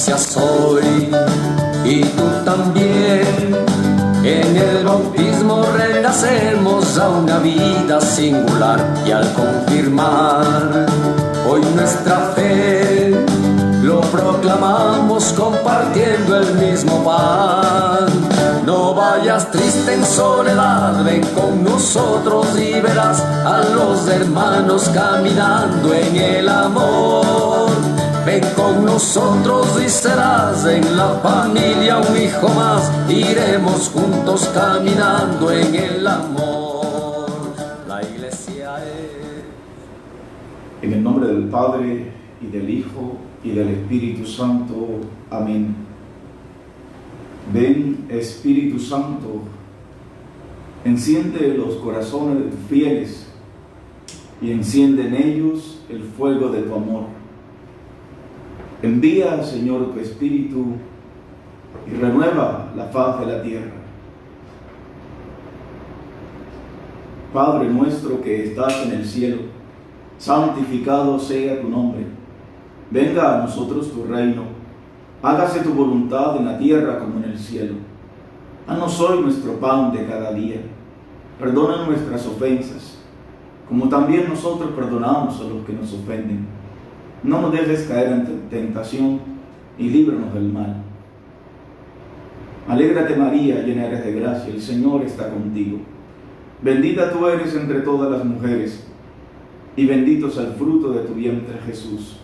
iglesia soy, y tú también. En el bautismo renacemos a una vida singular, y al confirmar hoy nuestra fe, lo proclamamos compartiendo el mismo pan. No vayas triste en soledad, ven con nosotros y verás a los hermanos caminando en el amor. Ven con nosotros y serás en la familia un hijo más. Iremos juntos caminando en el amor. La iglesia es... En el nombre del Padre, y del Hijo, y del Espíritu Santo. Amén. Ven, Espíritu Santo, enciende los corazones de tus fieles, y enciende en ellos el fuego de tu amor. Envía, Señor, tu Espíritu y renueva la faz de la tierra. Padre nuestro que estás en el cielo, santificado sea tu nombre. Venga a nosotros tu reino. Hágase tu voluntad en la tierra como en el cielo. Danos hoy nuestro pan de cada día. Perdona nuestras ofensas, como también nosotros perdonamos a los que nos ofenden. No nos dejes caer en tentación y líbranos del mal. Alégrate María, llena eres de gracia, el Señor está contigo. Bendita tú eres entre todas las mujeres, y bendito es el fruto de tu vientre Jesús.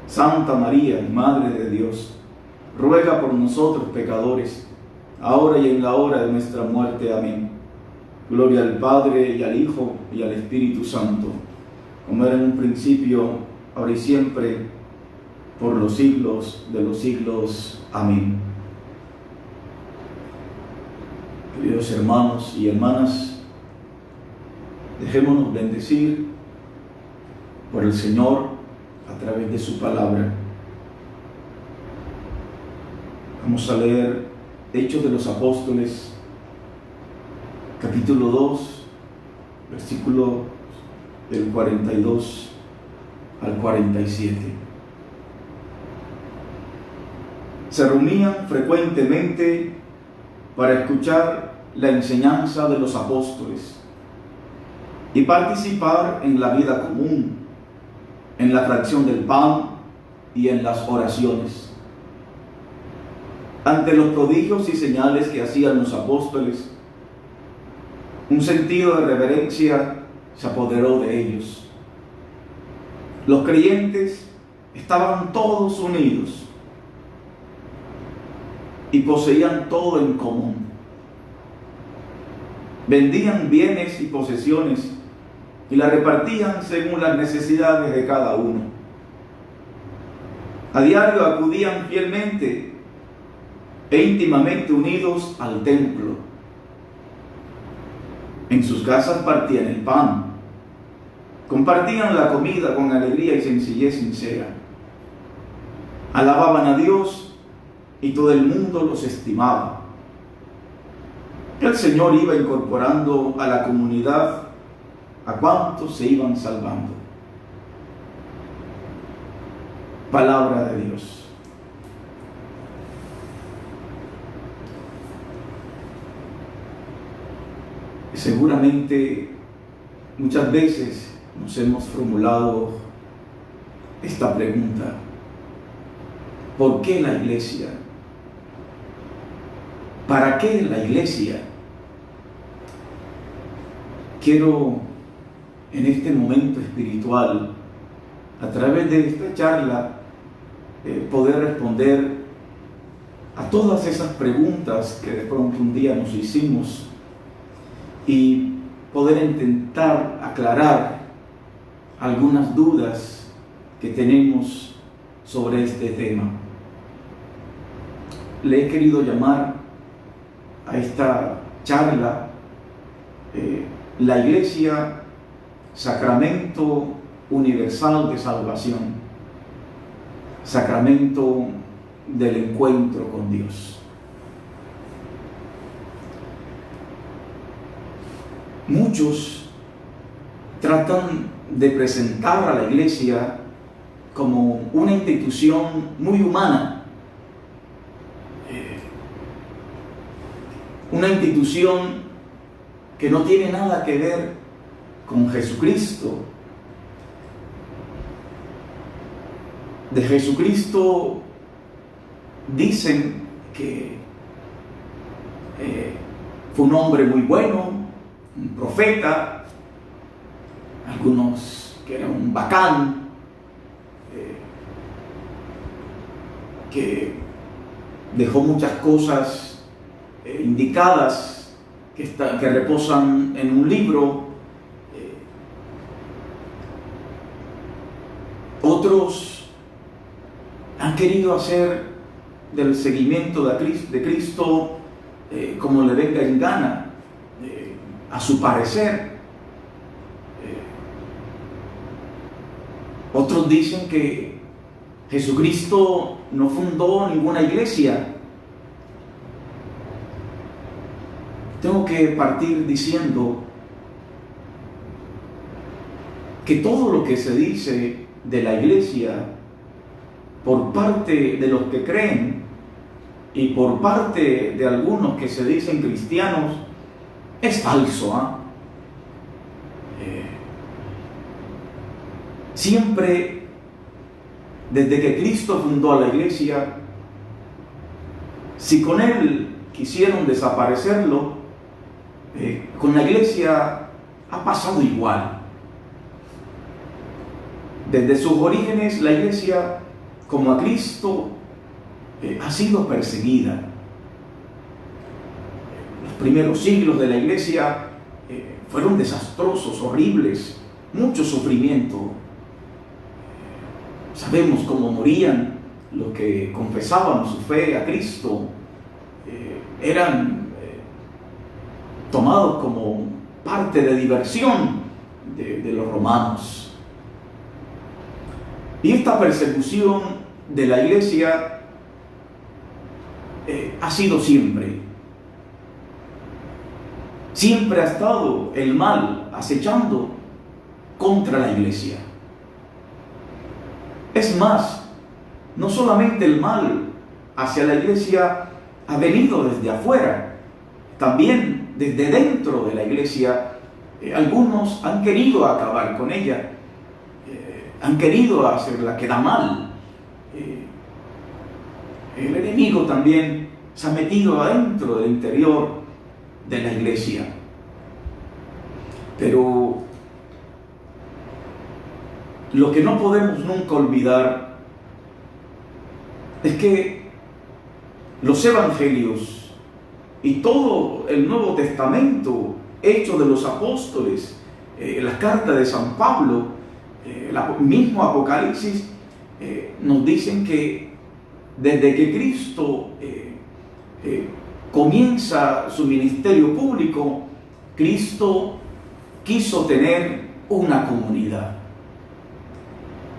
Santa María, Madre de Dios, ruega por nosotros pecadores, ahora y en la hora de nuestra muerte. Amén. Gloria al Padre, y al Hijo, y al Espíritu Santo, como era en un principio, ahora y siempre, por los siglos de los siglos. Amén. Queridos hermanos y hermanas, dejémonos bendecir por el Señor a través de su palabra. Vamos a leer Hechos de los Apóstoles, capítulo 2, versículo del 42 al 47. Se reunían frecuentemente para escuchar la enseñanza de los apóstoles y participar en la vida común, en la fracción del pan y en las oraciones. Ante los prodigios y señales que hacían los apóstoles, un sentido de reverencia se apoderó de ellos. Los creyentes estaban todos unidos y poseían todo en común. Vendían bienes y posesiones y las repartían según las necesidades de cada uno. A diario acudían fielmente e íntimamente unidos al templo. En sus casas partían el pan, compartían la comida con alegría y sencillez sincera. Alababan a Dios y todo el mundo los estimaba. El Señor iba incorporando a la comunidad a cuantos se iban salvando. Palabra de Dios. Seguramente muchas veces nos hemos formulado esta pregunta: ¿por qué la iglesia? ¿Para qué la iglesia? Quiero en este momento espiritual, a través de esta charla, poder responder a todas esas preguntas que de pronto un día nos hicimos y poder intentar aclarar algunas dudas que tenemos sobre este tema. Le he querido llamar a esta charla la Iglesia, sacramento universal de salvación, sacramento del encuentro con Dios. Muchos tratan de presentar a la Iglesia como una institución muy humana, una institución que no tiene nada que ver con Jesucristo. De Jesucristo dicen que fue un hombre muy bueno, un profeta, algunos que era un bacán, que dejó muchas cosas indicadas que reposan en un libro. Otros han querido hacer del seguimiento de Cristo como le venga en gana, a su parecer. Otros dicen que Jesucristo no fundó ninguna iglesia. Tengo que partir diciendo que todo lo que se dice de la iglesia por parte de los que creen y por parte de algunos que se dicen cristianos es falso. Siempre, desde que Cristo fundó a la iglesia, si con él quisieron desaparecerlo, con la iglesia ha pasado igual. Desde sus orígenes, la iglesia, como a Cristo, ha sido perseguida. Los primeros siglos de la iglesia fueron desastrosos, horribles, mucho sufrimiento. Sabemos cómo morían los que confesaban su fe a Cristo. Eran tomados como parte de diversión de los romanos. Y esta persecución de la iglesia ha sido siempre. Siempre ha estado el mal acechando contra la iglesia. Es más, no solamente el mal hacia la iglesia ha venido desde afuera, también desde dentro de la iglesia. Algunos han querido acabar con ella, han querido hacerla quedar mal. El enemigo también se ha metido adentro del interior de la iglesia. Pero lo que no podemos nunca olvidar es que los evangelios y todo el Nuevo Testamento, Hechos de los Apóstoles, las cartas de San Pablo, el mismo Apocalipsis, nos dicen que desde que Cristo comienza su ministerio público, Cristo quiso tener una comunidad.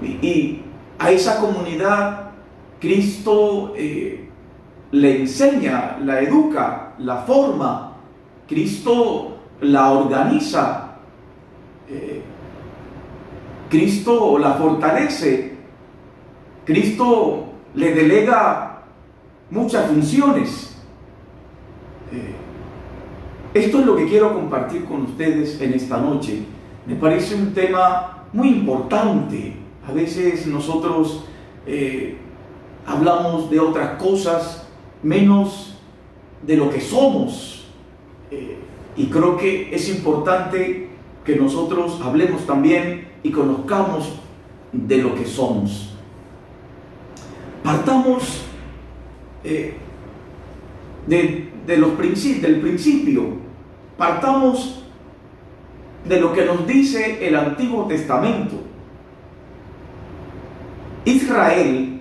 Y a esa comunidad Cristo le enseña, la educa, la forma, Cristo la organiza, Cristo la fortalece, Cristo le delega muchas funciones. Esto es lo que quiero compartir con ustedes en esta noche. Me parece un tema muy importante. A veces nosotros hablamos de otras cosas menos de lo que somos. Y creo que es importante que nosotros hablemos también y conozcamos de lo que somos. Partamos del principio. Partamos de lo que nos dice el Antiguo Testamento. Israel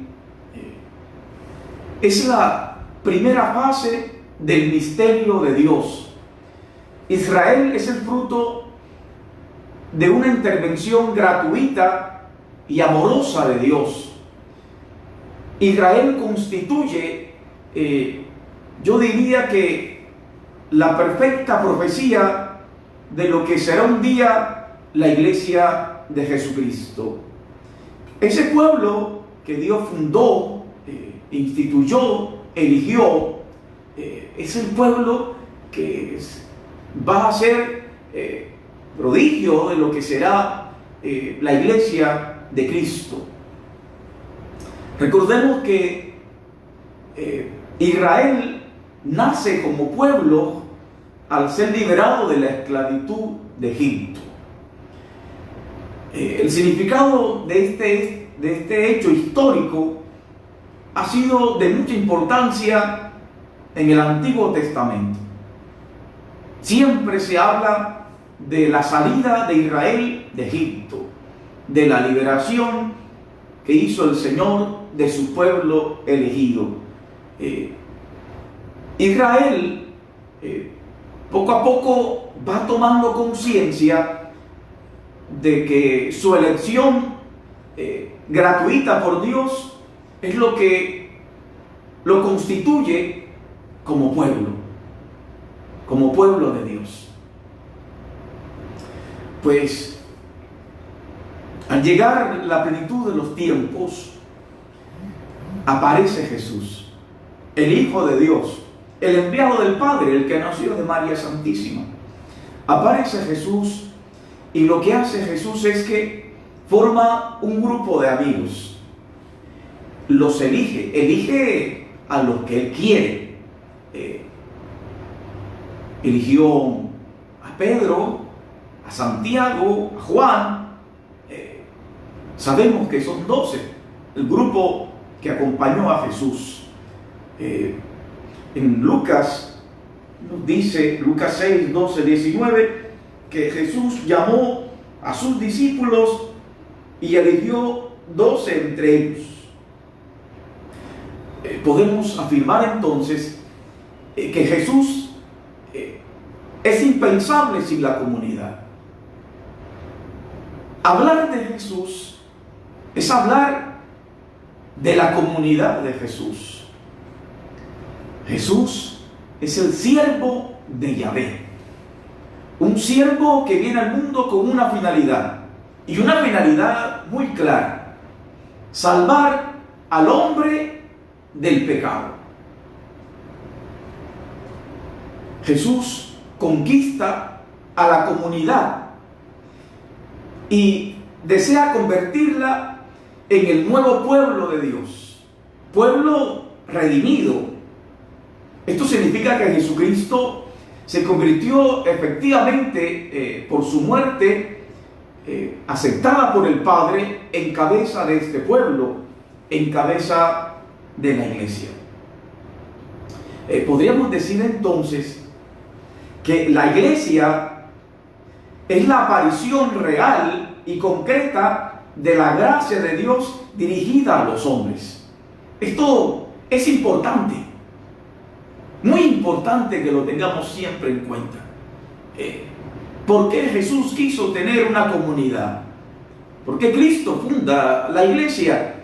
es la primera fase del misterio de Dios. Israel es el fruto de una intervención gratuita y amorosa de Dios. Israel constituye, yo diría que la perfecta profecía de lo que será un día la iglesia de Jesucristo. Ese pueblo que Dios fundó, instituyó, eligió, es el pueblo va a ser prodigio de lo que será la iglesia de Cristo. Recordemos que Israel nace como pueblo al ser liberado de la esclavitud de Egipto. El significado de este hecho histórico ha sido de mucha importancia en el Antiguo Testamento. Siempre se habla de la salida de Israel de Egipto, de la liberación que hizo el Señor de su pueblo elegido. Israel poco a poco va tomando conciencia de que su elección gratuita por Dios es lo que lo constituye como pueblo de Dios. Pues al llegar la plenitud de los tiempos, aparece Jesús, el Hijo de Dios, el enviado del Padre, el que nació de María Santísima. Aparece Jesús y lo que hace Jesús es que forma un grupo de amigos. Los elige a los que Él quiere. Eligió a Pedro, a Santiago, a Juan. Sabemos que son 12, el grupo que acompañó a Jesús. En Lucas nos dice, Lucas 6, 12, 19, que Jesús llamó a sus discípulos y eligió 12 entre ellos. Podemos afirmar entonces que Jesús es impensable sin la comunidad. Hablar de Jesús es hablar de la comunidad de Jesús. Jesús es el siervo de Yahvé, un siervo que viene al mundo con una finalidad, y una finalidad muy clara: salvar al hombre del pecado. Jesús conquista a la comunidad y desea convertirla en el nuevo pueblo de Dios, pueblo redimido. Esto significa que Jesucristo se convirtió efectivamente por su muerte aceptada por el Padre en cabeza de este pueblo, en cabeza de la iglesia. Podríamos decir entonces que la iglesia es la aparición real y concreta de la gracia de Dios dirigida a los hombres. Esto es importante, muy importante que lo tengamos siempre en cuenta. ¿Por qué Jesús quiso tener una comunidad? ¿Por qué Cristo funda la iglesia?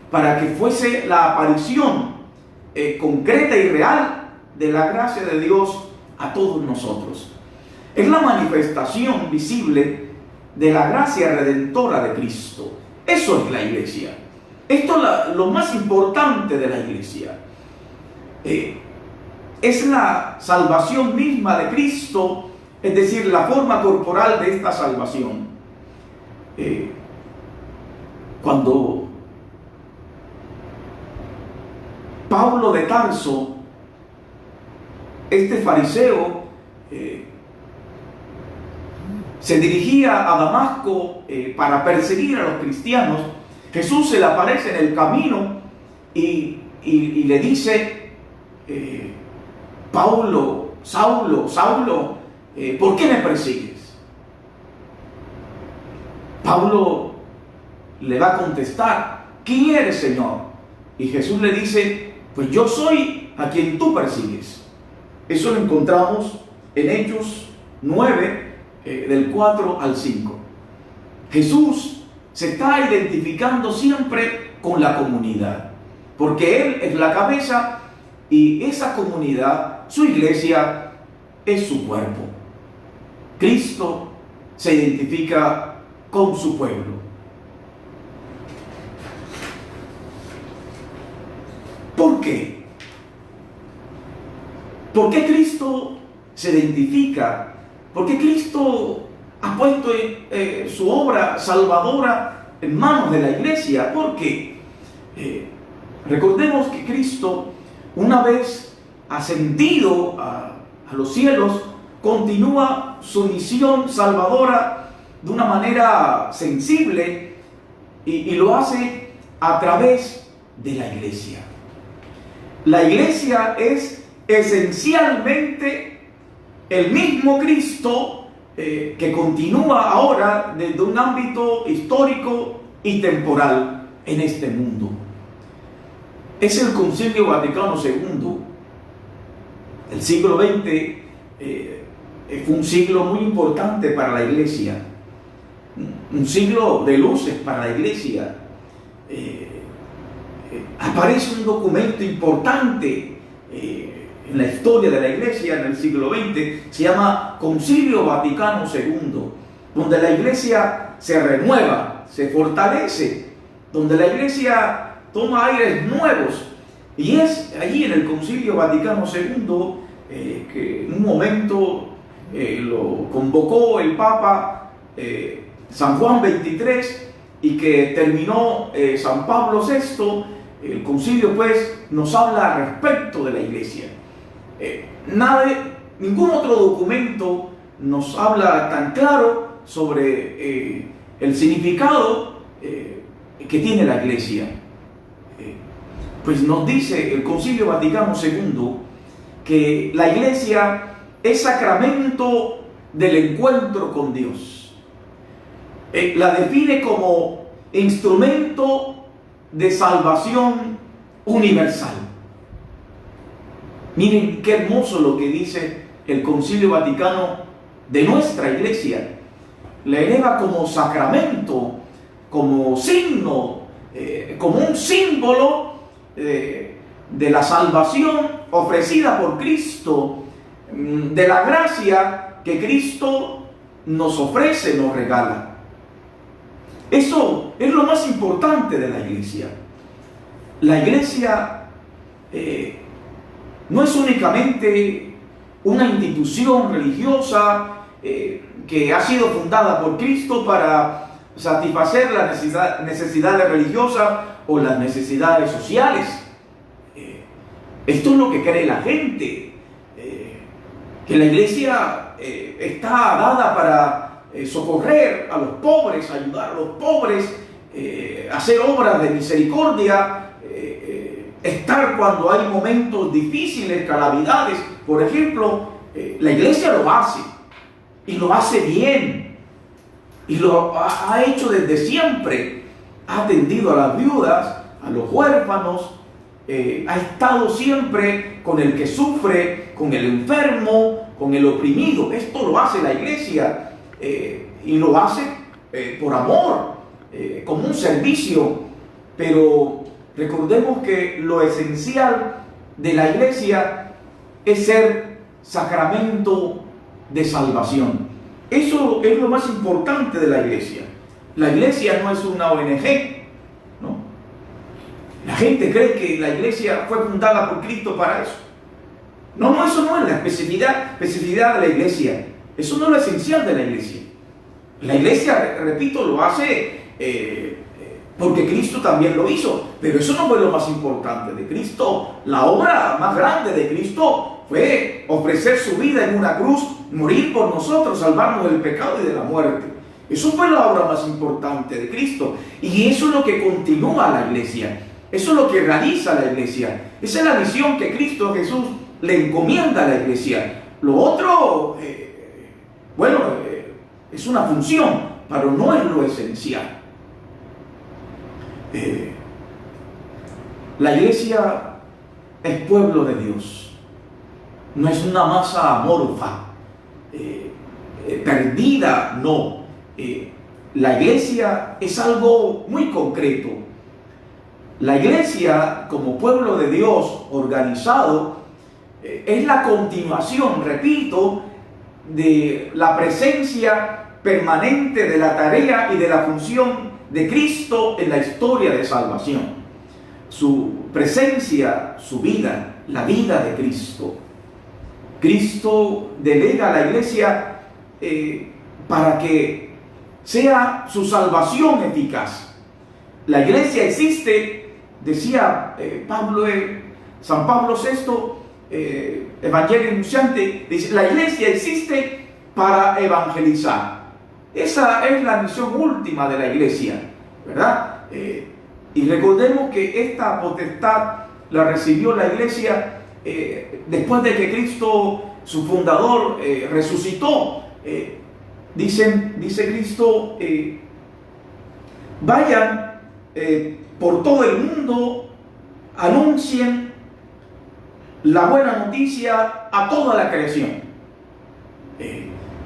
Para que fuese la aparición concreta y real de la gracia de Dios a todos nosotros. Es la manifestación visible de la gracia redentora de Cristo. Eso es la iglesia. Esto es lo más importante de la iglesia. Es la salvación misma de Cristo, es decir, la forma corporal de esta salvación. Cuando Pablo de Tarso, este fariseo, se dirigía a Damasco para perseguir a los cristianos, Jesús se le aparece en el camino y le dice: Saulo, Saulo, ¿por qué me persigues? Pablo le va a contestar: ¿quién eres, Señor? Y Jesús le dice: pues yo soy a quien tú persigues. Eso lo encontramos en Hechos 9, del 4 al 5. Jesús se está identificando siempre con la comunidad, porque Él es la cabeza y esa comunidad, su iglesia, es su cuerpo. Cristo se identifica con su pueblo. ¿Por qué? ¿Por qué Cristo se identifica? ¿Por qué Cristo ha puesto su obra salvadora en manos de la iglesia? Porque recordemos que Cristo, una vez ascendido a los cielos, continúa su misión salvadora de una manera sensible y lo hace a través de la iglesia. La iglesia es esencialmente el mismo Cristo que continúa ahora desde un ámbito histórico y temporal en este mundo. Es el Concilio Vaticano II. El siglo XX fue un siglo muy importante para la iglesia, un siglo de luces para la iglesia. Aparece un documento importante en la historia de la iglesia en el siglo XX, se llama Concilio Vaticano II, donde la iglesia se renueva, se fortalece, donde la iglesia toma aires nuevos. Y es allí en el Concilio Vaticano II que en un momento lo convocó el Papa San Juan XXIII y que terminó San Pablo VI. El concilio pues nos habla respecto de la iglesia. Ningún otro documento nos habla tan claro sobre el significado que tiene la iglesia. Pues nos dice el Concilio Vaticano II que la iglesia es sacramento del encuentro con Dios. La define como instrumento de salvación universal. Miren qué hermoso lo que dice el Concilio Vaticano de nuestra iglesia. La eleva como sacramento, como signo, como un símbolo de la salvación ofrecida por Cristo, de la gracia que Cristo nos ofrece, nos regala. Eso es lo más importante de la iglesia. La iglesia no es únicamente una institución religiosa que ha sido fundada por Cristo para satisfacer las necesidades religiosas o las necesidades sociales. Esto es lo que cree la gente, que la iglesia está dada para socorrer a los pobres, ayudar a los pobres, hacer obras de misericordia, estar cuando hay momentos difíciles, calamidades. Por ejemplo, la iglesia lo hace y lo hace bien y lo ha hecho desde siempre. Ha atendido a las viudas, a los huérfanos, ha estado siempre con el que sufre, con el enfermo, con el oprimido. Esto lo hace la iglesia. Y lo hace por amor, como un servicio. Pero recordemos que lo esencial de la iglesia es ser sacramento de salvación. Eso es lo más importante de la iglesia. La iglesia no es una ONG, ¿no? La gente cree que la iglesia fue fundada por Cristo para eso. No, eso no es la especificidad de la iglesia. Eso no es lo esencial de la iglesia. La iglesia, repito, lo hace porque Cristo también lo hizo. Pero eso no fue lo más importante de Cristo. La obra más grande de Cristo fue ofrecer su vida en una cruz, morir por nosotros, salvarnos del pecado y de la muerte. Eso fue la obra más importante de Cristo. Y eso es lo que continúa la iglesia. Eso es lo que realiza la iglesia. Esa es la misión que Cristo Jesús le encomienda a la iglesia. Lo otro, es una función, pero no es lo esencial. La iglesia es pueblo de Dios. No es una masa amorfa, perdida, no. La iglesia es algo muy concreto. La iglesia, como pueblo de Dios organizado, es la continuación, repito, de la presencia permanente de la tarea y de la función de Cristo en la historia de salvación. Su presencia, su vida, la vida de Cristo. Cristo delega a la iglesia para que sea su salvación eficaz. La iglesia existe, decía San Pablo VI, Evangelio Anunciante, dice: la iglesia existe para evangelizar. Esa es la misión última de la iglesia, ¿verdad? Y recordemos que esta potestad la recibió la iglesia después de que Cristo, su fundador, resucitó. Dice Cristo: vayan por todo el mundo, anuncien la buena noticia a toda la creación.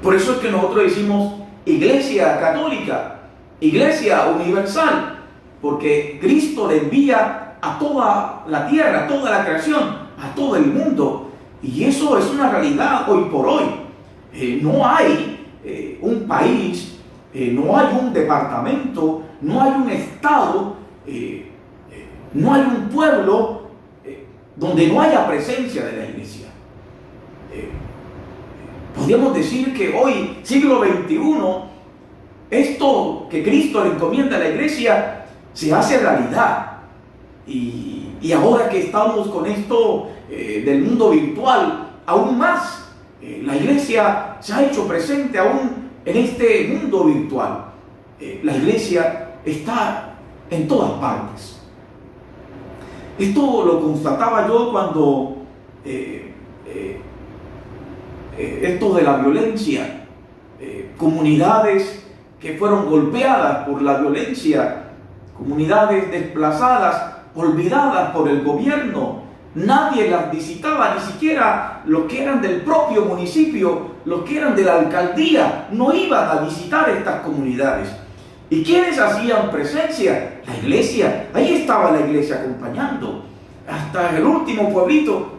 Por eso es que nosotros decimos iglesia católica, iglesia universal, porque Cristo le envía a toda la tierra, a toda la creación, a todo el mundo. Y eso es una realidad hoy por hoy. No hay un país, no hay un departamento, no hay un estado, no hay un pueblo donde no haya presencia de la iglesia. Podríamos decir que hoy, siglo XXI, esto que Cristo le encomienda a la iglesia se hace realidad. Y ahora que estamos con esto del mundo virtual, aún más, la iglesia se ha hecho presente aún en este mundo virtual. La iglesia está en todas partes. Esto lo constataba yo cuando esto de la violencia, comunidades que fueron golpeadas por la violencia, comunidades desplazadas, olvidadas por el gobierno, nadie las visitaba, ni siquiera los que eran del propio municipio, los que eran de la alcaldía, no iban a visitar estas comunidades. ¿Y quiénes hacían presencia? La iglesia. Ahí estaba la iglesia acompañando. Hasta el último pueblito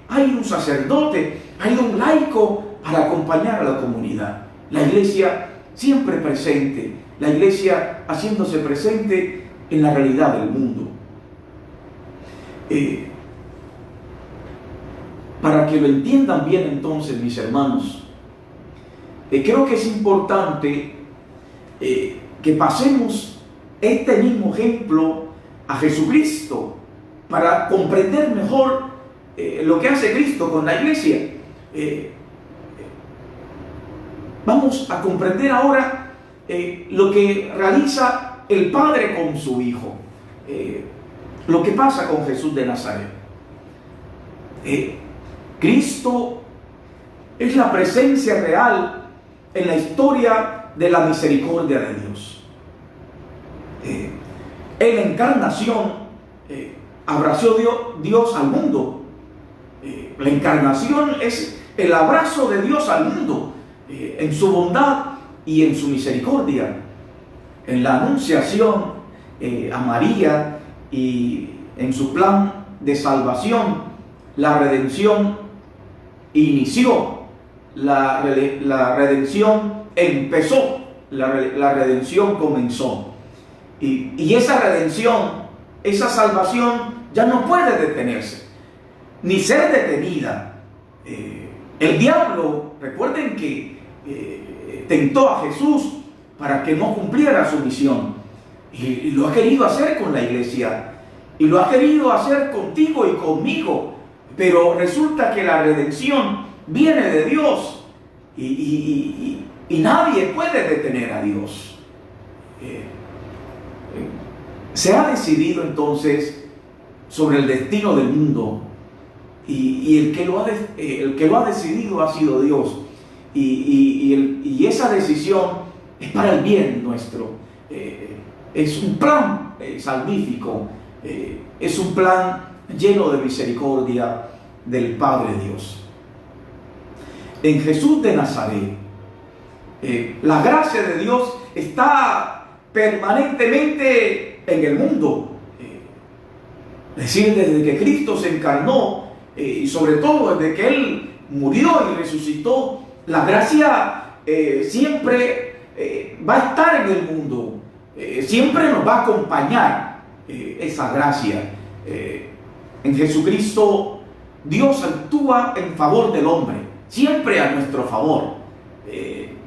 hay un sacerdote, hay un laico para acompañar a la comunidad. La iglesia siempre presente, la iglesia haciéndose presente en la realidad del mundo. Para que lo entiendan bien entonces, mis hermanos, creo que es importante que pasemos este mismo ejemplo a Jesucristo para comprender mejor lo que hace Cristo con la iglesia. Vamos a comprender ahora lo que realiza el Padre con su Hijo, lo que pasa con Jesús de Nazaret. Cristo es la presencia real en la historia de la misericordia de Dios. En la encarnación abrazó Dios al mundo. La encarnación es el abrazo de Dios al mundo en su bondad y en su misericordia. En la anunciación a María y en su plan de salvación, la redención inició, la redención empezó, la redención comenzó. Y esa redención, esa salvación ya no puede detenerse, ni ser detenida. El diablo, recuerden que tentó a Jesús para que no cumpliera su misión. Y lo ha querido hacer con la iglesia. Y lo ha querido hacer contigo y conmigo. Pero resulta que la redención viene de Dios. Y nadie puede detener a Dios. Se ha decidido entonces sobre el destino del mundo. Y el que lo ha decidido ha sido Dios. Y esa decisión es para el bien nuestro. Es un plan salvífico. Es un plan lleno de misericordia del Padre Dios. En Jesús de Nazaret, la gracia de Dios está permanentemente en el mundo. Es decir, desde que Cristo se encarnó, y sobre todo desde que Él murió y resucitó, la gracia siempre va a estar en el mundo, siempre nos va a acompañar esa gracia. En Jesucristo Dios actúa en favor del hombre, siempre a nuestro favor,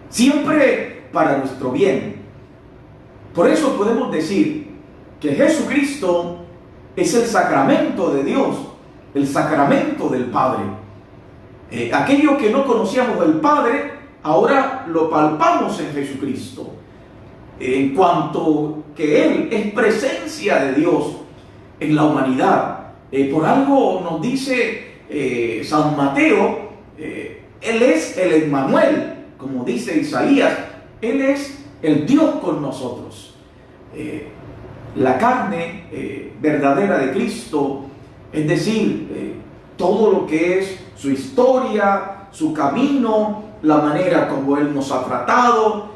siempre para nuestro bien. Por eso podemos decir que Jesucristo es el sacramento de Dios, el sacramento del Padre. Aquello que no conocíamos del Padre, ahora lo palpamos en Jesucristo. En cuanto que Él es presencia de Dios en la humanidad. Por algo nos dice San Mateo, Él es el Emmanuel, como dice Isaías, Él es el Dios con nosotros. La carne verdadera de Cristo, es decir, todo lo que es su historia, su camino, la manera como Él nos ha tratado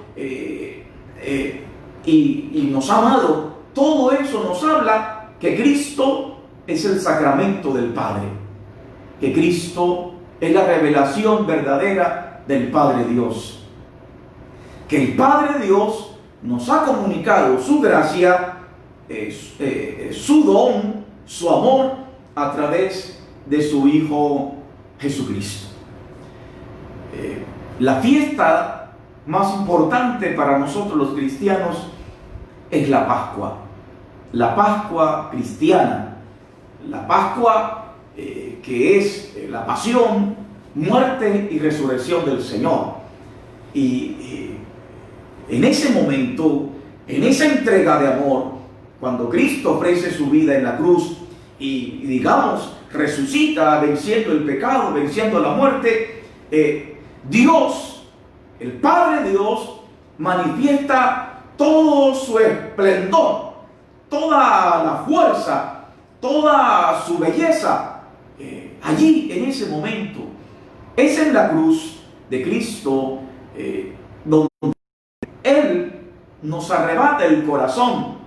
y nos ha amado, todo eso nos habla que Cristo es el sacramento del Padre, que Cristo es la revelación verdadera del Padre Dios, que el Padre Dios nos ha comunicado su gracia, su don, su amor a través de su Hijo Jesucristo. La fiesta más importante para nosotros los cristianos es la Pascua cristiana, la Pascua que es la pasión, muerte y resurrección del Señor. Y en ese momento, en esa entrega de amor, cuando Cristo ofrece su vida en la cruz y digamos, resucita venciendo el pecado, venciendo la muerte, Dios, el Padre Dios, manifiesta todo su esplendor, toda la fuerza, toda su belleza, allí en ese momento. Es en la cruz de Cristo donde Él nos arrebata el corazón,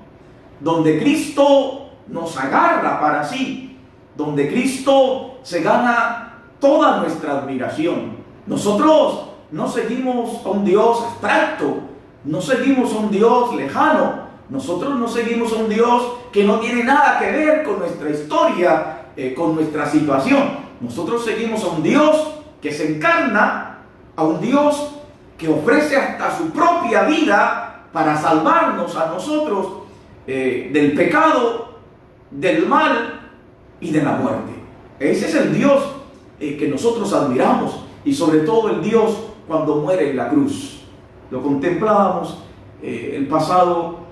donde Cristo nos agarra para sí, donde Cristo se gana toda nuestra admiración. Nosotros no seguimos a un Dios abstracto, no seguimos a un Dios lejano, nosotros no seguimos a un Dios que no tiene nada que ver con nuestra historia, con nuestra situación. Nosotros seguimos a un Dios que se encarna, a un Dios que ofrece hasta su propia vida para salvarnos a nosotros del pecado, del mal y de la muerte. Ese es el Dios que nosotros admiramos, y sobre todo el Dios cuando muere en la cruz. Lo contemplábamos el pasado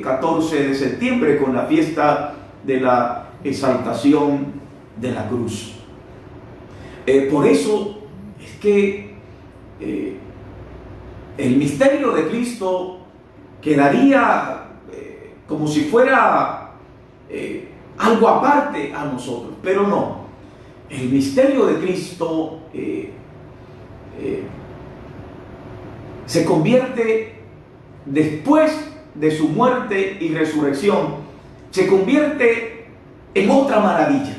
14 de septiembre con la fiesta de la exaltación de la cruz. Por eso es que el misterio de Cristo quedaría como si fuera algo aparte a nosotros, pero no. El misterio de Cristo se convierte, después de su muerte y resurrección, se convierte en otra maravilla.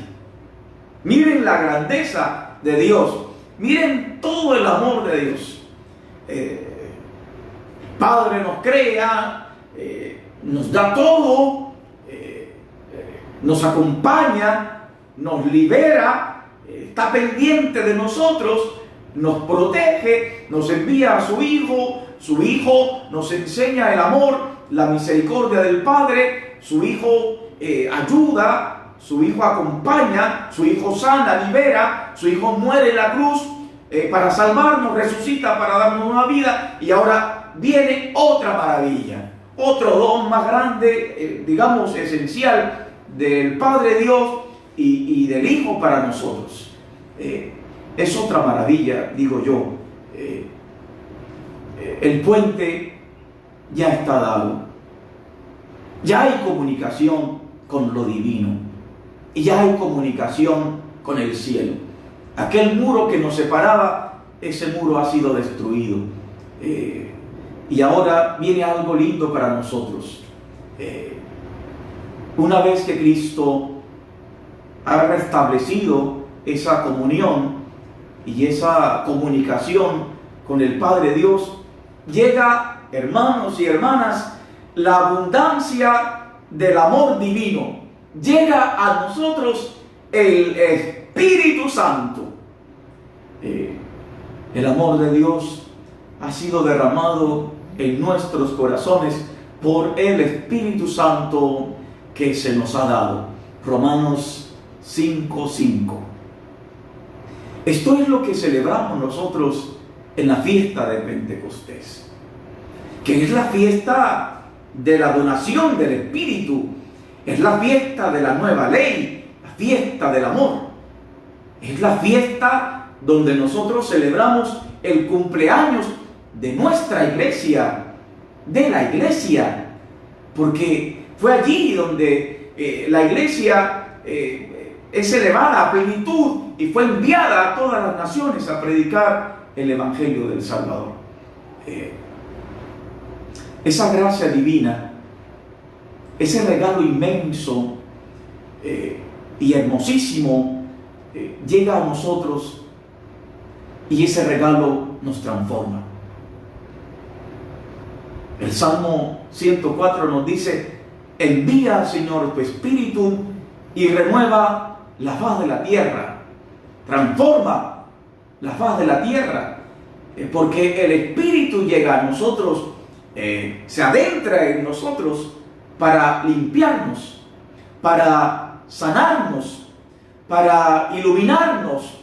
Miren la grandeza de Dios, miren todo el amor de Dios. Padre nos crea, nos da todo, nos acompaña, nos libera, está pendiente de nosotros, nos protege, nos envía a su Hijo nos enseña el amor, la misericordia del Padre, su Hijo ayuda, su Hijo acompaña, su Hijo sana, libera, su Hijo muere en la cruz para salvarnos, resucita para darnos una vida, y ahora viene otra maravilla, otro don más grande, digamos esencial, del Padre Dios y del Hijo para nosotros. Es otra maravilla, digo yo. El puente ya está dado, ya hay comunicación con lo divino y ya hay comunicación con el cielo. Aquel muro que nos separaba, ese muro ha sido destruido, y ahora viene algo lindo para nosotros. Una vez que Cristo ha restablecido esa comunión y esa comunicación con el Padre Dios, llega, hermanos y hermanas, la abundancia del amor divino. Llega a nosotros el Espíritu Santo. El amor de Dios ha sido derramado en nuestros corazones por el Espíritu Santo que se nos ha dado. Romanos 5:5. Esto es lo que celebramos nosotros en la fiesta de Pentecostés, que es la fiesta de la donación del Espíritu, es la fiesta de la nueva ley, la fiesta del amor, es la fiesta donde nosotros celebramos el cumpleaños de nuestra iglesia, de la iglesia, porque fue allí donde la iglesia es elevada a plenitud y fue enviada a todas las naciones a predicar el Evangelio del Salvador. Esa gracia divina, ese regalo inmenso y hermosísimo llega a nosotros, y ese regalo nos transforma. El Salmo 104 nos dice: envía, Señor, tu Espíritu y renueva la faz de la tierra. Transforma la faz de la tierra, porque el Espíritu llega a nosotros, se adentra en nosotros para limpiarnos, para sanarnos, para iluminarnos,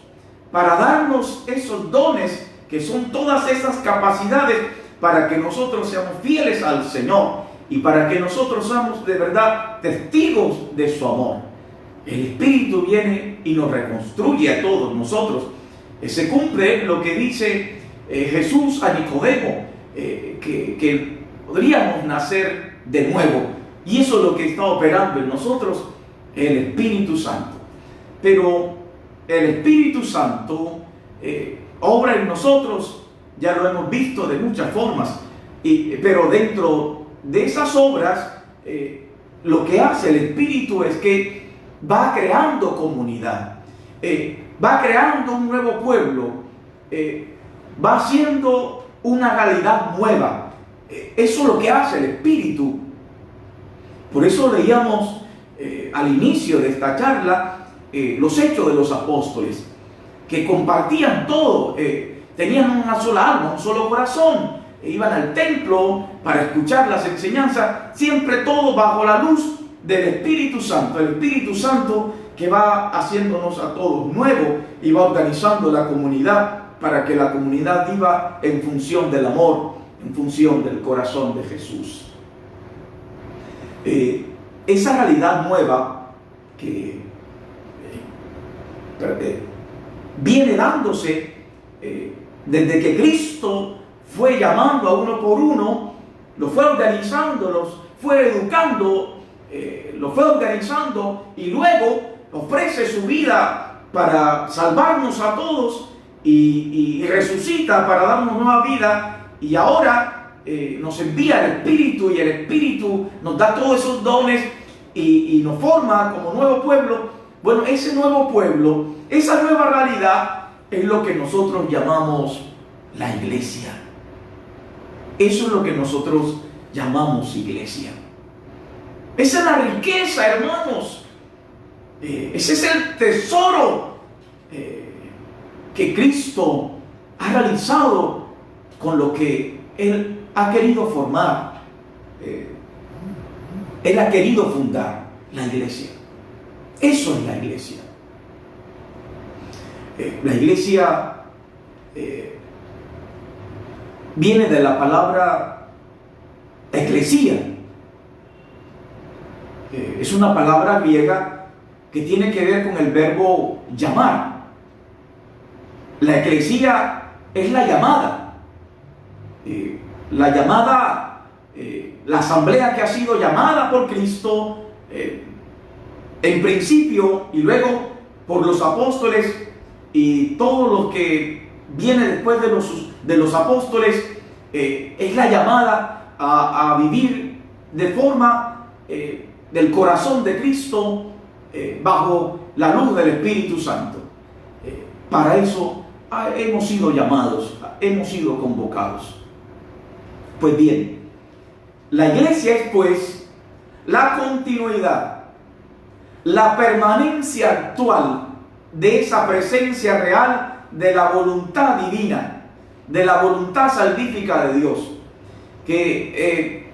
para darnos esos dones que son todas esas capacidades para que nosotros seamos fieles al Señor y para que nosotros seamos de verdad testigos de su amor. El Espíritu viene y nos reconstruye a todos nosotros. Se cumple lo que dice Jesús a Nicodemo, que podríamos nacer de nuevo, y eso es lo que está operando en nosotros el Espíritu Santo. Pero el Espíritu Santo obra en nosotros, ya lo hemos visto de muchas formas, pero dentro de esas obras lo que hace el Espíritu es que va creando comunidad, va creando un nuevo pueblo, va haciendo una realidad nueva. Eso es lo que hace el Espíritu. Por eso leíamos al inicio de esta charla los hechos de los apóstoles, que compartían todo, tenían una sola alma, un solo corazón, iban al templo para escuchar las enseñanzas, siempre todo bajo la luz del Espíritu Santo, el Espíritu Santo que va haciéndonos a todos nuevos y va organizando la comunidad para que la comunidad viva en función del amor, en función del corazón de Jesús. Esa realidad nueva que viene dándose desde que Cristo fue llamando a uno por uno, los fue organizando, los fue educando, los fue organizando y luego ofrece su vida para salvarnos a todos y resucita para darnos nueva vida, y ahora nos envía el Espíritu, y el Espíritu nos da todos esos dones y nos forma como nuevo pueblo. Bueno, ese nuevo pueblo, esa nueva realidad es lo que nosotros llamamos la iglesia. Eso es lo que nosotros llamamos iglesia. Esa es la riqueza, hermanos. Ese es el tesoro que Cristo ha realizado con lo que Él ha querido formar. Él ha querido fundar la iglesia. Eso es la iglesia. La iglesia viene de la palabra eclesía. Es una palabra griega que tiene que ver con el verbo llamar. La eclesía es la llamada. La llamada, la asamblea que ha sido llamada por Cristo en principio, y luego por los apóstoles y todos los que vienen después de los apóstoles, es la llamada a vivir de forma del corazón de Cristo, bajo la luz del Espíritu Santo. Para eso hemos sido llamados, hemos sido convocados. Pues bien, la iglesia es pues la continuidad, la permanencia actual de esa presencia real de la voluntad divina, de la voluntad salvífica de Dios, que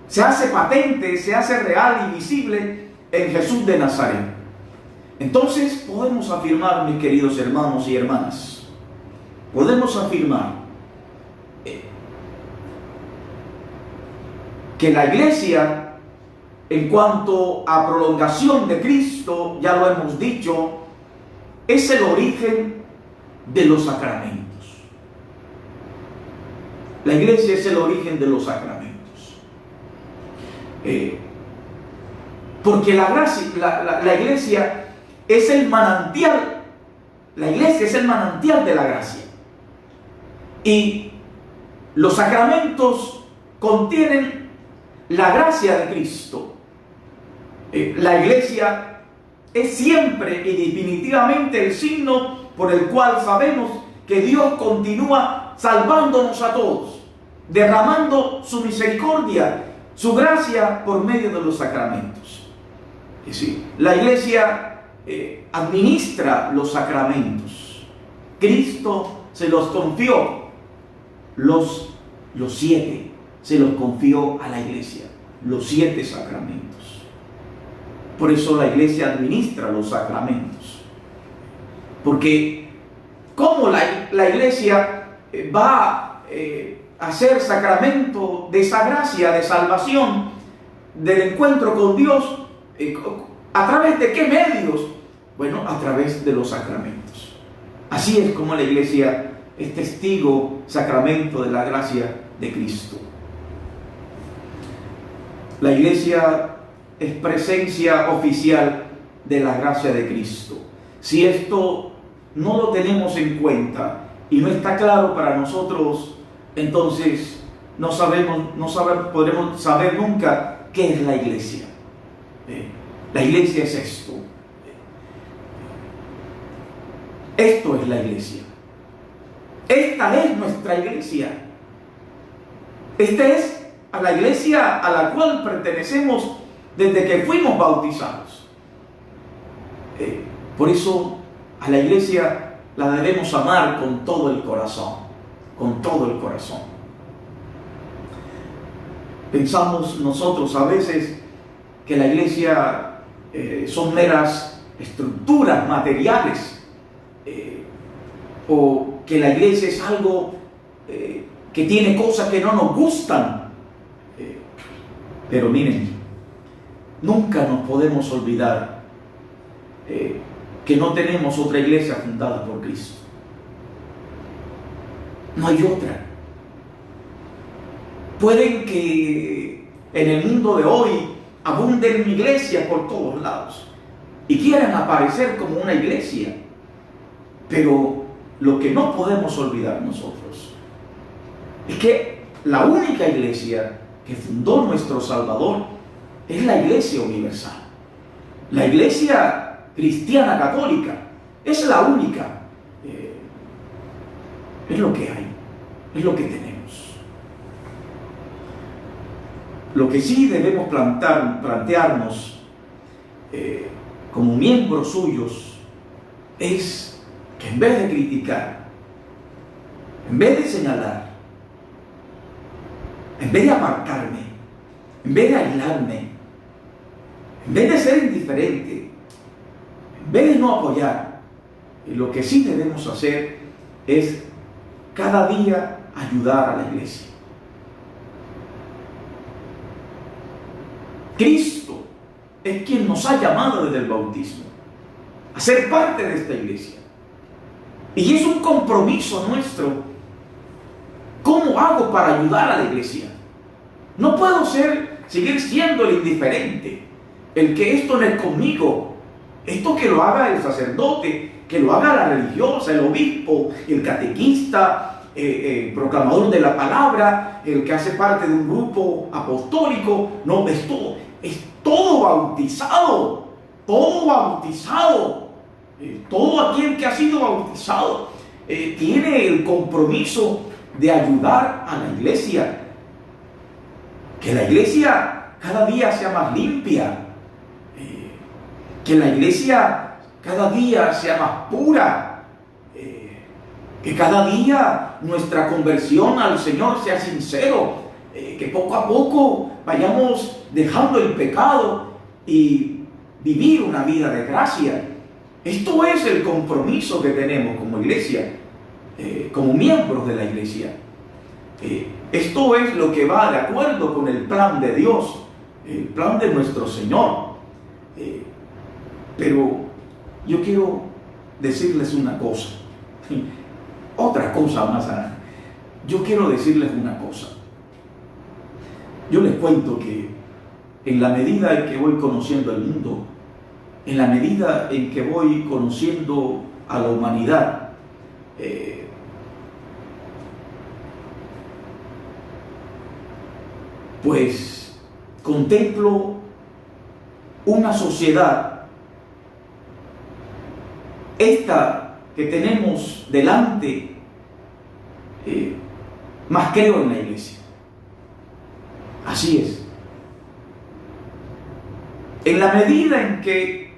se hace patente, se hace real y visible en Jesús de Nazaret. Entonces podemos afirmar, mis queridos hermanos y hermanas, podemos afirmar que la iglesia, en cuanto a prolongación de Cristo, ya lo hemos dicho, es el origen de los sacramentos. La iglesia es el origen de los sacramentos. Porque la gracia, la iglesia es el manantial. La iglesia es el manantial de la gracia. Y los sacramentos contienen la gracia de Cristo. La iglesia es siempre y definitivamente el signo por el cual sabemos que Dios continúa salvándonos a todos, derramando su misericordia, su gracia por medio de los sacramentos. Es decir, la iglesia administra los sacramentos. Cristo se los confió, los 7 se los confió a la iglesia, los 7 sacramentos. Por eso la iglesia administra los sacramentos. Porque ¿cómo la iglesia va a hacer sacramento de esa gracia, de salvación, del encuentro con Dios? ¿A través de qué medios? Bueno, a través de los sacramentos. Así es como la iglesia es testigo, sacramento de la gracia de Cristo. La iglesia es presencia oficial de la gracia de Cristo. Si esto no lo tenemos en cuenta y no está claro para nosotros, entonces no podremos saber nunca qué es la iglesia. La iglesia es esto. Esto es la iglesia. Esta es nuestra iglesia. Esta es a la iglesia a la cual pertenecemos desde que fuimos bautizados. Por eso a la iglesia la debemos amar con todo el corazón, con todo el corazón. Pensamos nosotros a veces que la iglesia son meras estructuras materiales, o que la iglesia es algo que tiene cosas que no nos gustan. Pero miren, nunca nos podemos olvidar que no tenemos otra iglesia fundada por Cristo. No hay otra. Pueden que en el mundo de hoy abunden iglesias por todos lados y quieran aparecer como una iglesia, pero lo que no podemos olvidar nosotros es que la única iglesia que fundó nuestro Salvador es la iglesia universal. La iglesia cristiana católica es la única. Es lo que hay, es lo que tenemos. Lo que sí debemos plantearnos como miembros suyos es que en vez de criticar, en vez de señalar, en vez de apartarme, en vez de aislarme, en vez de ser indiferente, en vez de no apoyar, lo que sí debemos hacer es cada día ayudar a la iglesia. Cristo es quien nos ha llamado desde el bautismo a ser parte de esta iglesia. Y es un compromiso nuestro. ¿Cómo hago para ayudar a la iglesia? No puedo seguir siendo el indiferente, el que esto no es conmigo. Esto que lo haga el sacerdote, que lo haga la religiosa, el obispo, el catequista, proclamador de la palabra, el que hace parte de un grupo apostólico. No, es todo bautizado, todo bautizado. Todo aquel que ha sido bautizado tiene el compromiso de ayudar a la iglesia. Que la iglesia cada día sea más limpia. Que la iglesia cada día sea más pura, que cada día nuestra conversión al Señor sea sincero, que poco a poco vayamos dejando el pecado y vivir una vida de gracia. Esto es el compromiso que tenemos como iglesia, como miembros de la iglesia. Esto es lo que va de acuerdo con el plan de Dios, el plan de nuestro Señor. Pero yo quiero decirles una cosa, otra cosa más. Yo quiero decirles una cosa. Yo les cuento que en la medida en que voy conociendo el mundo, en la medida en que voy conociendo a la humanidad, pues contemplo una sociedad, esta que tenemos delante, más creo en la iglesia. Así es. En la medida en que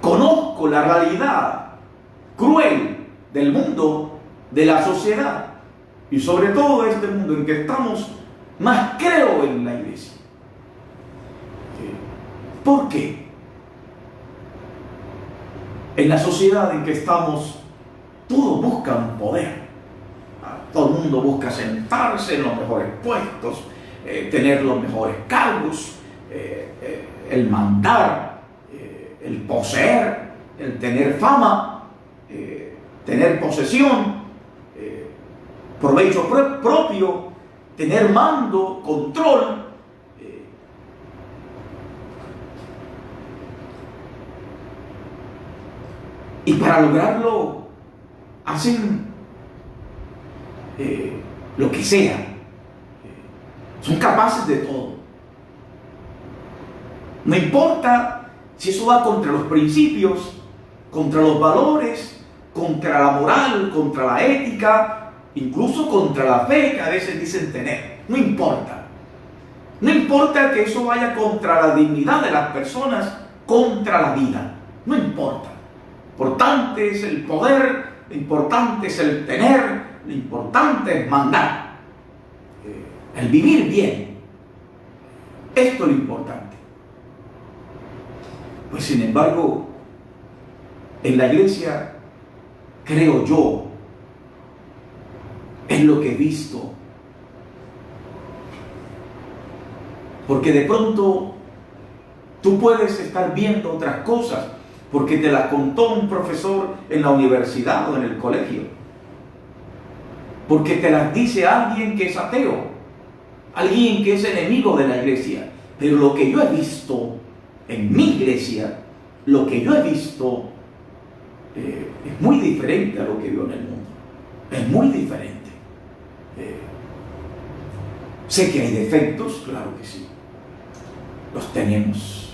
conozco la realidad cruel del mundo, de la sociedad, y sobre todo de este mundo en que estamos, más creo en la iglesia. ¿Por qué? En la sociedad en que estamos, todos buscan poder. Todo el mundo busca sentarse en los mejores puestos, tener los mejores cargos, el mandar, el poseer, el tener fama, tener posesión, provecho propio, tener mando, control. Y para lograrlo hacen lo que sea. Son capaces de todo. No importa si eso va contra los principios, contra los valores, contra la moral, contra la ética, incluso contra la fe que a veces dicen tener. No importa. No importa que eso vaya contra la dignidad de las personas, contra la vida. No importa. Lo importante es el poder, lo importante es el tener, lo importante es mandar, el vivir bien. Esto es lo importante. Pues sin embargo, en la iglesia, creo yo, es lo que he visto. Porque de pronto tú puedes estar viendo otras cosas, porque te las contó un profesor en la universidad o en el colegio, porque te las dice alguien que es ateo, alguien que es enemigo de la iglesia. Pero lo que yo he visto en mi iglesia, lo que yo he visto es muy diferente a lo que veo en el mundo. Es muy diferente. Sé que hay defectos, claro que sí. Los tenemos.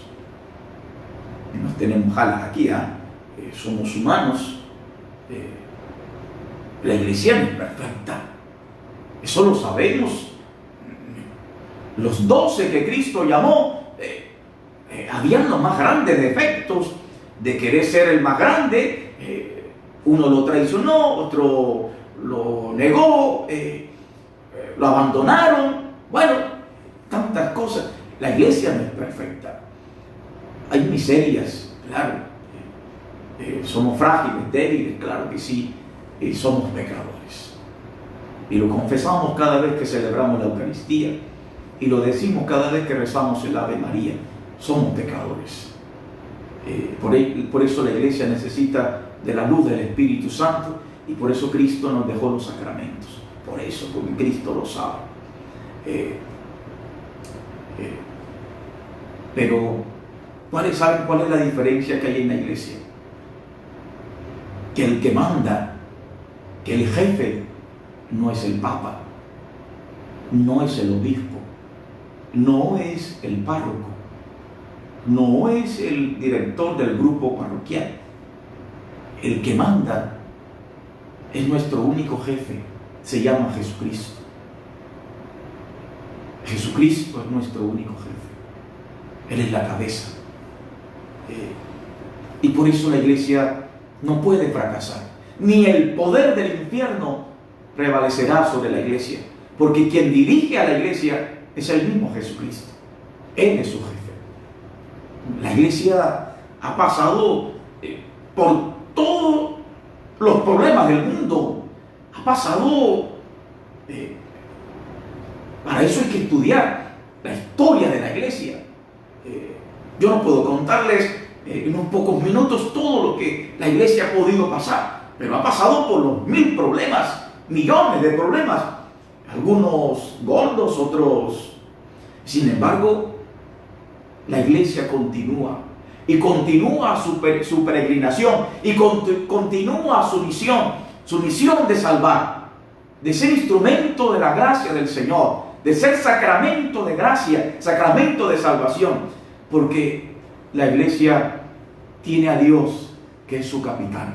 No tenemos alas aquí, somos humanos. La iglesia no es perfecta. Eso lo sabemos. Los 12 que Cristo llamó, habían los más grandes defectos de querer ser el más grande. Uno lo traicionó, otro lo negó, lo abandonaron. Bueno, tantas cosas. La iglesia no es perfecta. Hay miserias, claro. Somos frágiles, débiles, claro que sí. Somos pecadores. Y lo confesamos cada vez que celebramos la Eucaristía. Y lo decimos cada vez que rezamos el Ave María. Somos pecadores. Por eso la iglesia necesita de la luz del Espíritu Santo. Y por eso Cristo nos dejó los sacramentos. Por eso, porque Cristo lo sabe. Pero ¿saben cuál es la diferencia que hay en la iglesia? Que el que manda, que el jefe, no es el Papa, no es el obispo, no es el párroco, no es el director del grupo parroquial. El que manda es nuestro único jefe, se llama Jesucristo. Jesucristo es nuestro único jefe. Él es la cabeza. Y por eso la iglesia no puede fracasar. Ni el poder del infierno prevalecerá sobre la iglesia. Porque quien dirige a la iglesia es el mismo Jesucristo. Él es su jefe. La iglesia ha pasado por todos los problemas del mundo. Ha pasado... para eso hay que estudiar la historia de la iglesia. Yo no puedo contarles en unos pocos minutos todo lo que la iglesia ha podido pasar, pero ha pasado por los 1000 problemas, millones de problemas, algunos gordos, otros. Sin embargo, la iglesia continúa y continúa su peregrinación y continúa su misión de salvar, de ser instrumento de la gracia del Señor, de ser sacramento de gracia, sacramento de salvación, porque la iglesia tiene a Dios que es su capitán.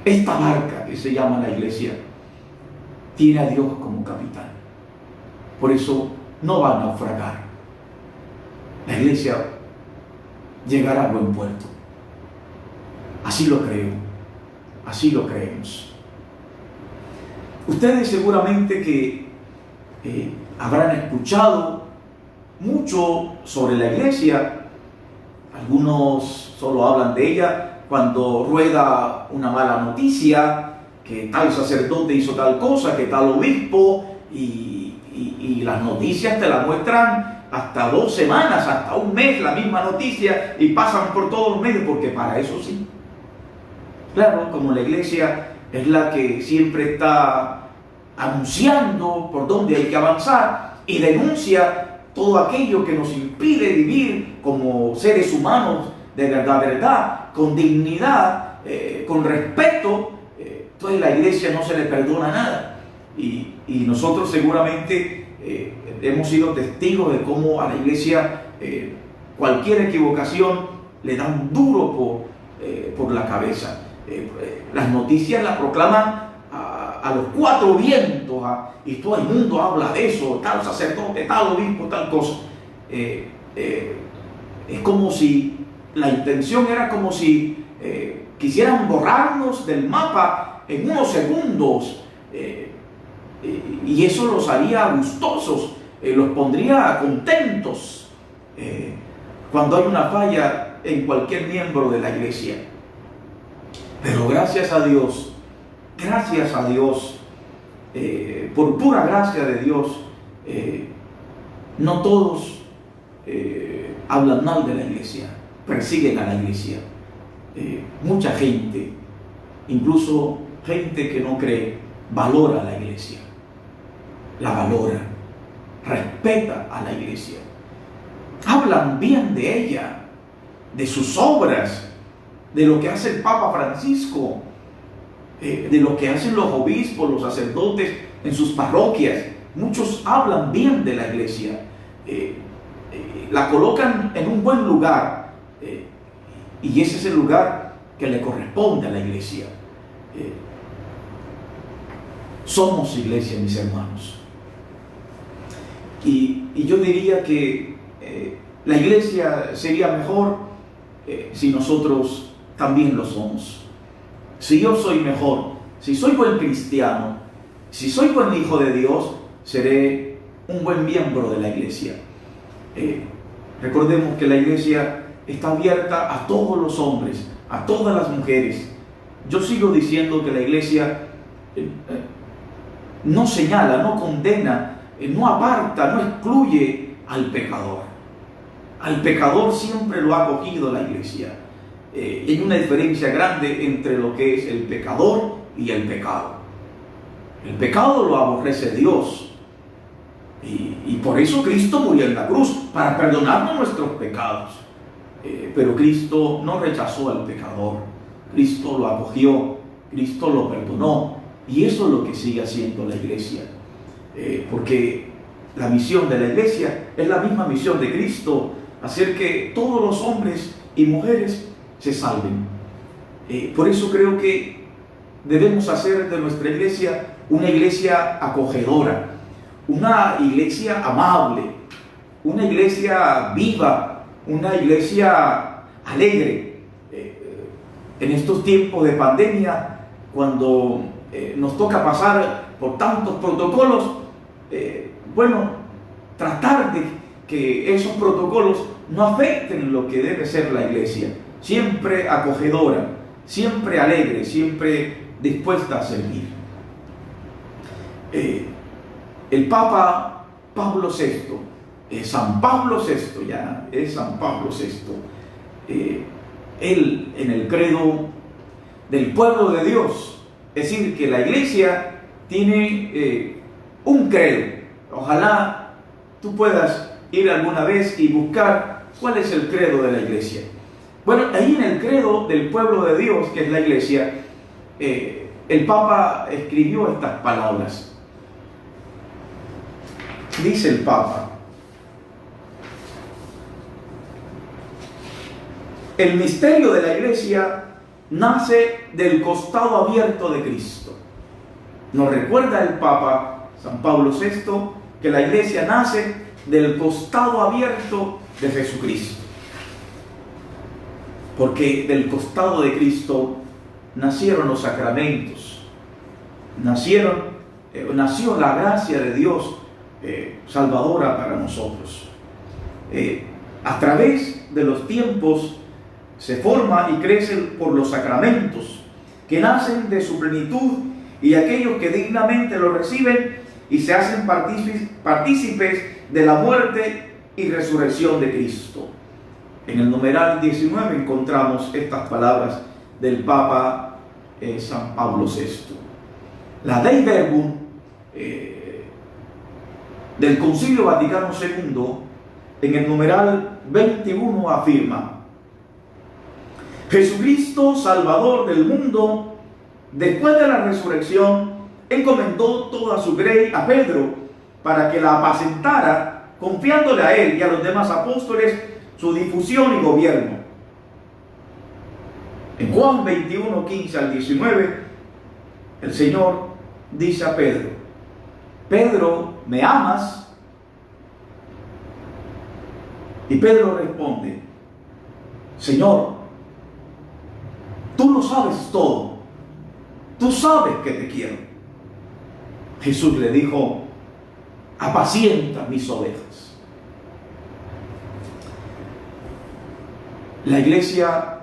Esta barca que se llama la iglesia tiene a Dios como capitán. Por eso no va a naufragar. La iglesia llegará a buen puerto. Así lo creo, así lo creemos. Ustedes seguramente que habrán escuchado mucho sobre la iglesia. Algunos solo hablan de ella cuando rueda una mala noticia, que tal sacerdote hizo tal cosa, que tal obispo, y las noticias te las muestran hasta 2 semanas, hasta un mes, la misma noticia, y pasan por todos los medios, porque para eso sí. Claro, como la iglesia es la que siempre está anunciando por dónde hay que avanzar y denuncia todo aquello que nos impide vivir como seres humanos de verdad, con dignidad, con respeto. Entonces la iglesia no se le perdona nada. Y nosotros seguramente hemos sido testigos de cómo a la iglesia cualquier equivocación le dan duro por la cabeza. Las noticias las proclaman a los 4 vientos, y todo el mundo habla de eso, tal sacerdote, tal obispo, tal cosa. Es como si la intención era como si quisieran borrarnos del mapa en unos segundos, y eso los haría gustosos, los pondría contentos cuando hay una falla en cualquier miembro de la iglesia. Pero gracias a Dios, por pura gracia de Dios, no todos hablan mal de la iglesia, persiguen a la iglesia. Mucha gente, incluso gente que no cree, valora a la iglesia, la valora, respeta a la iglesia, hablan bien de ella, de sus obras, de lo que hace el Papa Francisco, de lo que hacen los obispos, los sacerdotes en sus parroquias. Muchos hablan bien de la iglesia, la colocan en un buen lugar, y ese es el lugar que le corresponde a la iglesia. Somos iglesia, mis hermanos, y yo diría que la iglesia sería mejor si nosotros también lo somos. Si yo soy mejor, si soy buen cristiano, si soy buen hijo de Dios, seré un buen miembro de la iglesia. Recordemos que la iglesia está abierta a todos los hombres, a todas las mujeres. Yo sigo diciendo que la iglesia no señala, no condena, no aparta, no excluye al pecador. Al pecador siempre lo ha acogido la iglesia. Hay una diferencia grande entre lo que es el pecador y el pecado. El pecado lo aborrece Dios, y por eso Cristo murió en la cruz, para perdonarnos nuestros pecados. Pero Cristo no rechazó al pecador, Cristo lo acogió, Cristo lo perdonó, y eso es lo que sigue haciendo la iglesia, porque la misión de la iglesia es la misma misión de Cristo, hacer que todos los hombres y mujeres se salven. Por eso creo que debemos hacer de nuestra iglesia una iglesia acogedora, una iglesia amable, una iglesia viva, una iglesia alegre, En estos tiempos de pandemia, cuando nos toca pasar por tantos protocolos, tratar de que esos protocolos no afecten lo que debe ser la iglesia, siempre acogedora, siempre alegre, siempre dispuesta a servir. El Papa Pablo VI, San Pablo VI, ya es San Pablo VI, él en el credo del pueblo de Dios, es decir, que la iglesia tiene un credo. Ojalá tú puedas ir alguna vez y buscar cuál es el credo de la iglesia. Bueno, ahí en el credo del pueblo de Dios, que es la iglesia, el Papa escribió estas palabras. Dice el Papa: el misterio de la iglesia nace del costado abierto de Cristo. Nos recuerda el Papa San Pablo VI que la iglesia nace del costado abierto de Jesucristo. Porque del costado de Cristo nacieron los sacramentos, nació la gracia de Dios salvadora para nosotros. A través de los tiempos se forma y crece por los sacramentos que nacen de su plenitud, y aquellos que dignamente lo reciben y se hacen partícipes de la muerte y resurrección de Cristo. En el numeral 19 encontramos estas palabras del Papa San Pablo VI. La Dei Verbum del Concilio Vaticano II, en el numeral 21, afirma: Jesucristo, Salvador del mundo, después de la resurrección, encomendó toda su grey a Pedro para que la apacentara, confiándole a él y a los demás apóstoles su difusión y gobierno. En Juan 21, 15 al 19, el Señor dice a Pedro: Pedro, ¿me amas? Y Pedro responde: Señor, tú lo sabes todo, tú sabes que te quiero. Jesús le dijo: apacienta mis ovejas. La iglesia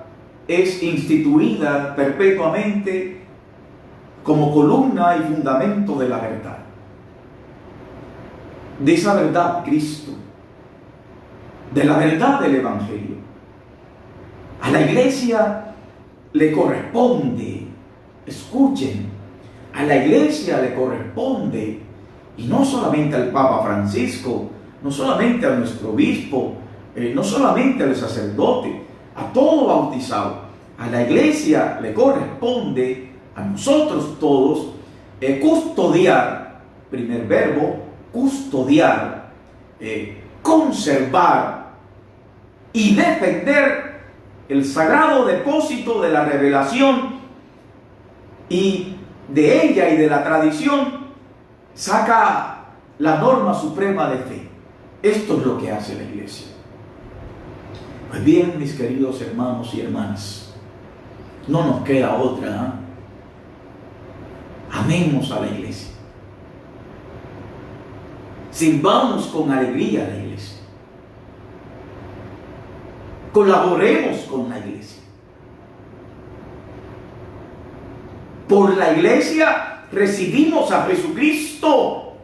es instituida perpetuamente como columna y fundamento de la verdad. De esa verdad Cristo, de la verdad del Evangelio. A la iglesia le corresponde, escuchen, a la iglesia le corresponde, y no solamente al Papa Francisco, no solamente a nuestro obispo, no solamente al sacerdote, a todo bautizado, a la iglesia le corresponde, a nosotros todos, custodiar, primer verbo, custodiar, conservar y defender el sagrado depósito de la revelación, y de ella y de la tradición saca la norma suprema de fe. Esto es lo que hace la iglesia. Pues bien, mis queridos hermanos y hermanas, no nos queda otra, ¿eh? Amemos a la iglesia. Sirvamos con alegría a la iglesia. Colaboremos con la iglesia. Por la iglesia recibimos a Jesucristo.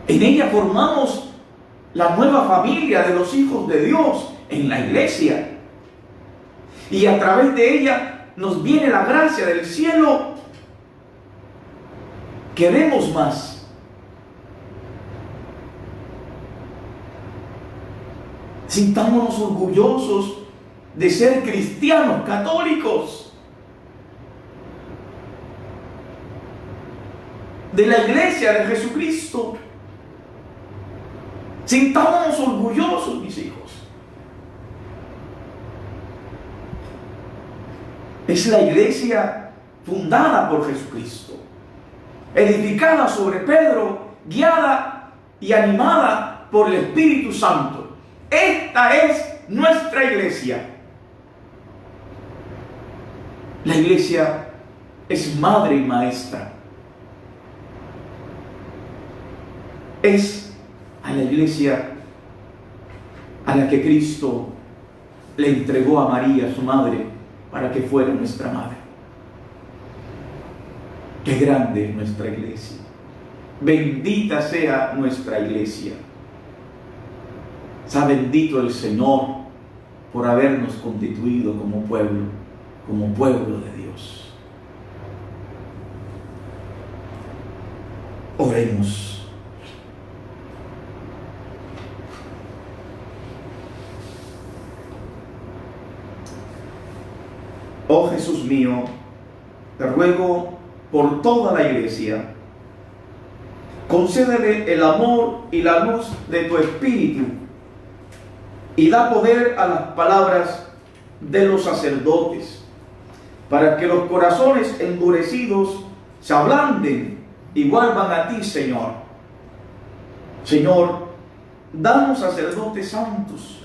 En ella formamos la nueva familia de los hijos de Dios, en la iglesia. Y a través de ella nos viene la gracia del cielo. Queremos más. Sintámonos orgullosos de ser cristianos católicos, de la iglesia de Jesucristo. Sintámonos orgullosos, mis hijos. Es la iglesia fundada por Jesucristo, edificada sobre Pedro, guiada y animada por el Espíritu Santo. Esta es nuestra iglesia. La iglesia es madre y maestra. Es a la iglesia a la que Cristo le entregó a María, su madre, para que fuera nuestra madre. Qué grande es nuestra iglesia. Bendita sea nuestra iglesia. Sea bendito el Señor por habernos constituido como pueblo de Dios. Oremos. Oh Jesús mío, te ruego por toda la iglesia, concédele el amor y la luz de tu Espíritu y da poder a las palabras de los sacerdotes, para que los corazones endurecidos se ablanden y vuelvan a ti, Señor. Señor, danos sacerdotes santos.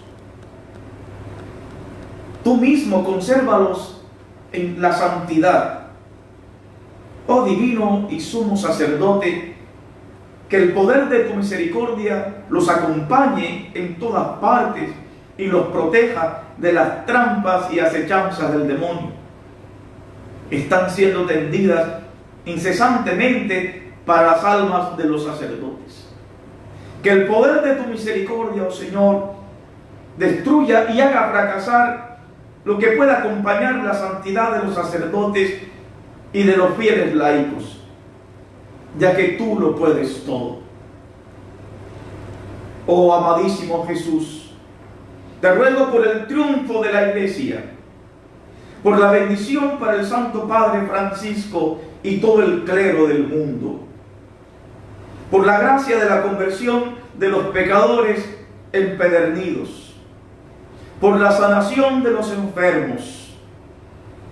Tú mismo consérvalos en la santidad. Oh divino y sumo sacerdote, que el poder de tu misericordia los acompañe en todas partes y los proteja de las trampas y acechanzas del demonio. Están siendo tendidas incesantemente para las almas de los sacerdotes. Que el poder de tu misericordia, oh Señor, destruya y haga fracasar lo que pueda acompañar la santidad de los sacerdotes y de los fieles laicos, ya que tú lo puedes todo. Oh amadísimo Jesús, te ruego por el triunfo de la iglesia, por la bendición para el Santo Padre Francisco y todo el clero del mundo, por la gracia de la conversión de los pecadores empedernidos, por la sanación de los enfermos,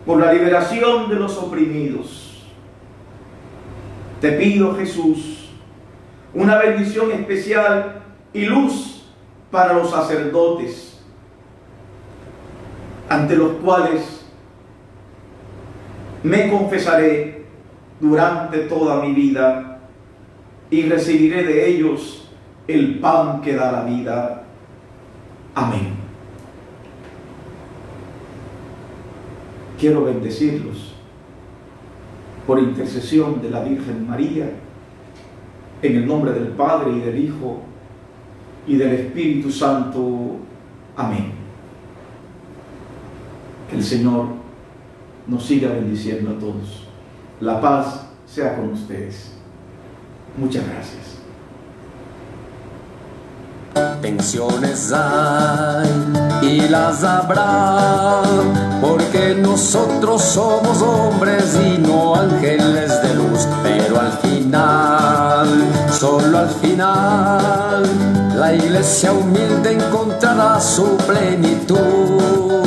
por la liberación de los oprimidos. Te pido, Jesús, una bendición especial y luz para los sacerdotes, ante los cuales me confesaré durante toda mi vida y recibiré de ellos el pan que da la vida. Amén. Quiero bendecirlos por intercesión de la Virgen María, en el nombre del Padre y del Hijo y del Espíritu Santo. Amén. Que el Señor nos siga bendiciendo a todos. La paz sea con ustedes. Muchas gracias. Pensiones hay y las habrá, porque nosotros somos hombres y no ángeles de luz. Pero al final, solo al final, la iglesia humilde encontrará su plenitud.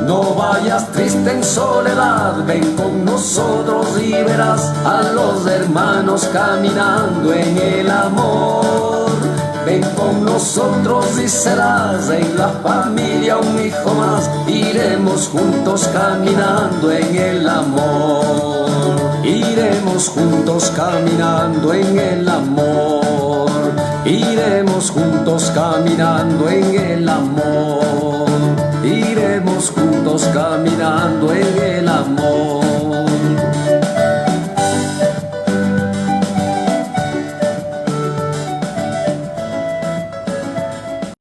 No vayas triste en soledad, ven con nosotros y verás a los hermanos caminando en el amor. Ven con nosotros y serás en la familia un hijo más. Iremos juntos caminando en el amor. Iremos juntos caminando en el amor. Iremos juntos caminando en el amor. Iremos juntos caminando en el amor.